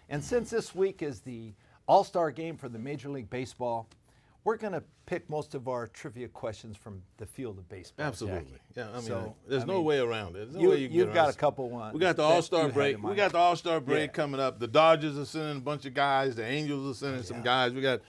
And since this week is the All-Star game for the Major League Baseball, we're going to pick most of our trivia questions from the field of baseball. Absolutely. Jackie. Yeah, there's no way around it. There's no way you can you've get got around a couple ones. We got the All-Star break. We got the All-Star break Yeah. coming up. The Dodgers are sending a bunch of guys. The Angels are sending some guys. We got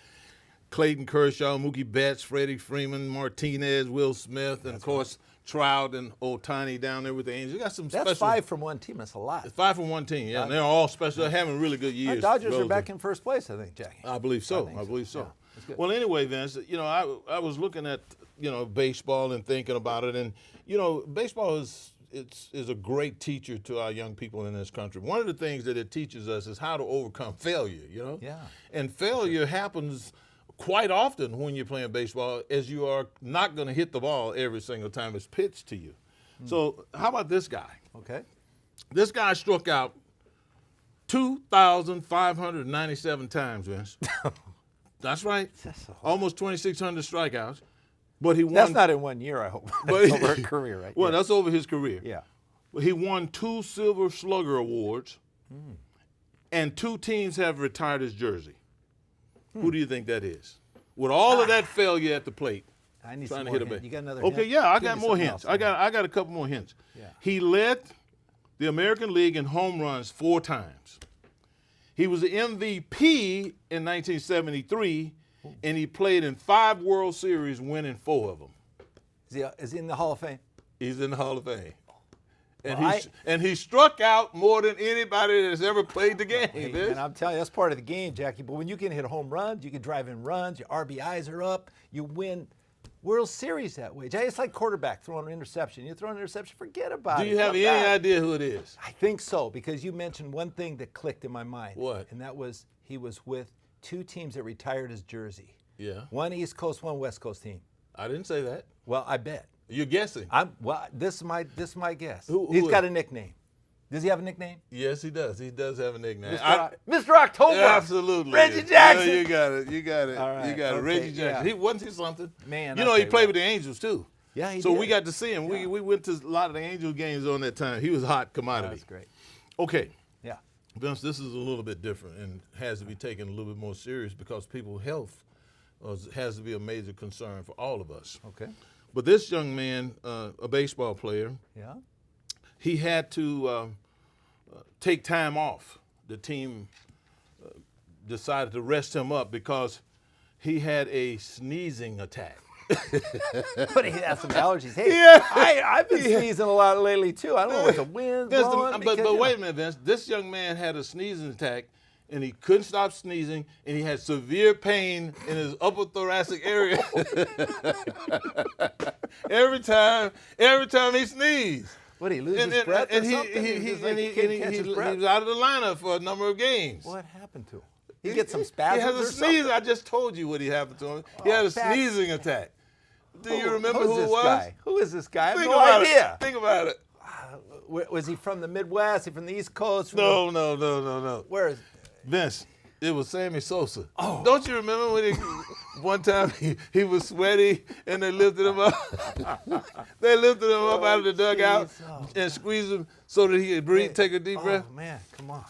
Clayton Kershaw, Mookie Betts, Freddie Freeman, Martinez, Will Smith, and of course Trout and Ohtani down there with the Angels. We got some That's special. 5 from one team. That's a lot. It's 5 from one team. Yeah, and they're all special. They're having really good years. The Dodgers are relative. back in first place, I think, Jackie. I believe so. think I so. believe so. Yeah, that's good. Well, anyway, Vince, I was looking at baseball and thinking about it, and baseball is a great teacher to our young people in this country. One of the things that it teaches us is how to overcome failure. Yeah. And failure happens quite often when you're playing baseball, as you are not going to hit the ball every single time it's pitched to you. So how about this guy? Okay. This guy struck out 2,597 times, Vince. That's right. Almost 2,600 strikeouts. But he won. That's not in 1 year, I hope. That's over a career, right? Well, Yeah. that's over his career. Yeah. He won 2 Silver Slugger Awards, and 2 teams have retired his jersey. Who do you think that is? With all of that failure at the plate, I need trying some to more hit a hint. base. You got another Okay, hint? yeah, I Give got me more something hints. else, I got a couple more hints. Yeah. He led the American League in home runs 4 times. He was the MVP in 1973, and he played in 5 World Series, winning 4 of them. Is he in the Hall of Fame? He's in the Hall of Fame. And, Well, he struck out more than anybody that's ever played the game. Hey, Vince. and I'm telling you, that's part of the game, Jackie. But when you can hit home runs, you can drive in runs, your RBIs are up, you win World Series that way. Jackie, it's like quarterback throwing an interception. You throw an interception, forget about it. Do you have Come any back. idea who it is? I think so, because you mentioned one thing that clicked in my mind. What? And that was he was with 2 teams that retired his jersey. Yeah. One East Coast, one West Coast team. I didn't say that. Well, I bet. You're guessing. This is my guess. Who He's is- got a nickname. Does he have a nickname? Yes, he does. He does have a nickname. Mr. October. Yeah, absolutely. Reggie Jackson. Yeah, you got it. You got it. All right, You got it. okay, Reggie Jackson. yeah. He wasn't he something? Man, You I'll know, tell he you played what. with the Angels too. Yeah, he So did. we got to see him. Yeah. We went to a lot of the Angel games on that time. He was a hot commodity. That's great. Okay. Yeah. Vince, this is a little bit different and has to be taken a little bit more serious because people's health has to be a major concern for all of us. Okay. But this young man, a baseball player, Yeah. he had to take time off. The team decided to rest him up because he had a sneezing attack. But he has some allergies. Hey, Yeah. I've been sneezing a lot lately too. I don't know what the wind's Vince, blowing. but wait a minute, Vince. This young man had a sneezing attack, and he couldn't stop sneezing, and he had severe pain in his upper thoracic area. every time he sneezed. What, he lose his breath or something? He It's like he can't catch his breath. was out of the lineup for a number of games. What happened to him? He gets some He spasms has a or sneeze. something? I just told you what he happened to him. He had a back- sneezing attack. Do you remember Who's who it this was? guy? Who is this guy? I have Think no about idea. it. Think about it. Was he from the Midwest? He from the East Coast? From No. Where is? Vince, it was Sammy Sosa. Oh. Don't you remember when one time he was sweaty and they lifted him up? They lifted him up out of the dugout jeez. Oh, and squeezed him so that he could breathe, take a deep breath. Oh man, come on.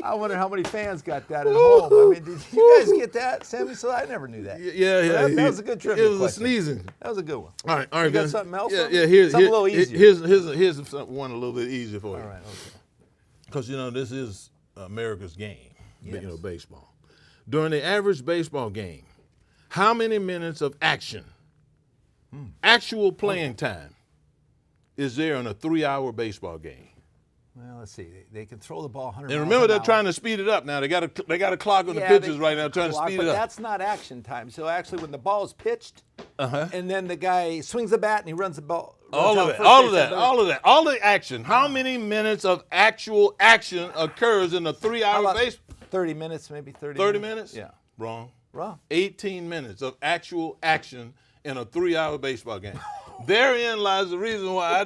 I wonder how many fans got that at home. I mean, did you guys get that? Sammy Sosa? I never knew that. Yeah. That was a good trivia It was question. a sneezing. That was a good one. All right, You got Vince. something else? Yeah, for me? here's something a little easier. Here's one a little bit easier for you. All right, okay. Because, this is America's game, Yes. baseball. During the average baseball game, how many minutes of action, actual playing time, is there in a 3-hour baseball game? Well, let's see. They can throw the ball 100 And miles remember, an they're hour. trying to speed it up now. They got a clock on the Yeah, pitches they right now trying to clock, speed but it up. that's not action time. So actually, when the ball is pitched, and then the guy swings the bat and he runs the ball. All of that. All the action. How many minutes of actual action occurs in a 3-hour base? 30 minutes, maybe 30 30 minutes? Yeah. Wrong. Wrong. 18 minutes of actual action in a 3-hour baseball game. Therein lies the reason why I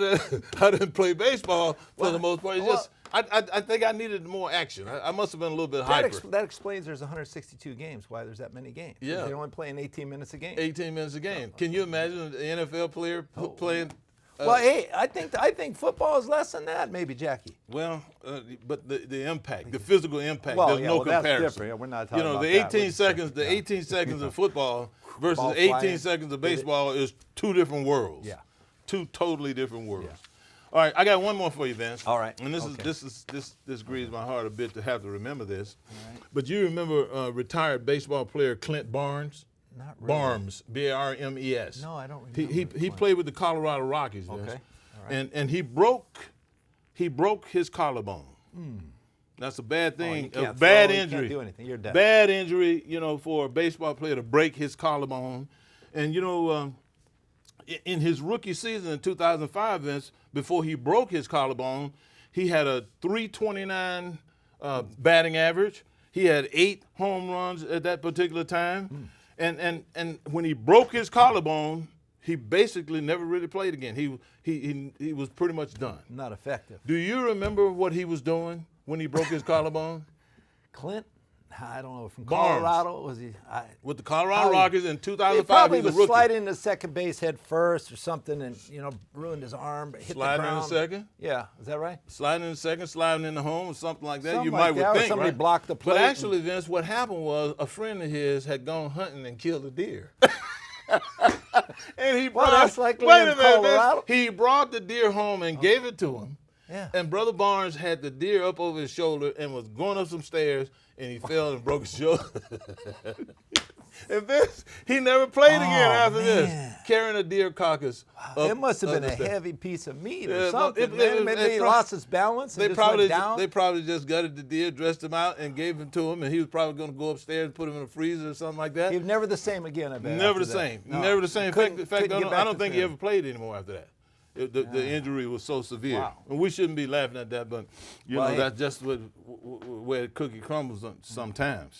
didn't play baseball for the most part. It's just I think I needed more action. I must have been a little bit hyper. That explains there's 162 games, why there's that many games. Yeah. They're only playing 18 minutes a game. 18 minutes a game. Can you imagine an NFL player playing Well, hey, I think football is less than that, maybe, Jackie. Well, but the impact, the physical impact, Well, there's yeah, no well, comparison. That's different. Yeah, we're not talking about the that. 18 seconds, the 18 seconds of football versus Ball 18 flying. seconds of baseball is two different worlds. Yeah. Two totally different worlds. Yeah. All right, I got one more for you, Vince. All right. And Okay. this grieves my heart a bit to have to remember this. All right. But you remember retired baseball player Clint Barnes? Not really. Barnes, B-A-R-M-E-S. No, I don't remember. He played with the Colorado Rockies, Vince. Okay. All right. And he broke his collarbone. That's a bad thing, you a can't bad throw, you injury. can't do anything. You're dead. Bad injury, for a baseball player to break his collarbone. And in his rookie season in 2005, Vince, before he broke his collarbone, he had a .329 batting average. He had 8 home runs at that particular time. And when he broke his collarbone, he basically never really played again. He was pretty much done. Not effective. Do you remember what he was doing when he broke his collarbone? Clint, I don't know, from Barnes. Colorado, was he? With the Colorado Rockies in He 2005, probably he was was a rookie. sliding into second base head first or something, and ruined his arm, hit Sliding the in ground. the second? Yeah, is that right? Sliding in the second, sliding in the home, or something like that. Something You like might that, or would think, somebody right? blocked the plate But and- actually, Vince, what happened was a friend of his had gone hunting and killed a deer. And he Well, brought, that's likely wait in a minute, Vince. Colorado. He brought the deer home and gave it to him. Yeah. And Brother Barnes had the deer up over his shoulder and was going up some stairs, and he fell and broke his shoulder. And Vince, he never played again after man. this, carrying a deer carcass. It must have been up a the stairs. heavy piece of meat Yeah, or no, something. it- Maybe it he prob- lost his balance and They just probably went down. they probably just gutted the deer, dressed him out, and gave him to him, and he was probably going to go upstairs and put him in a freezer or something like that. He was never the same again, I bet. Never the after that. same. No. Never the same. In Couldn't fact, get I back don't to think he film. ever played anymore after that. The injury was so severe. Wow. And we shouldn't be laughing at that, but Well, hey. that's just where the cookie crumbles sometimes.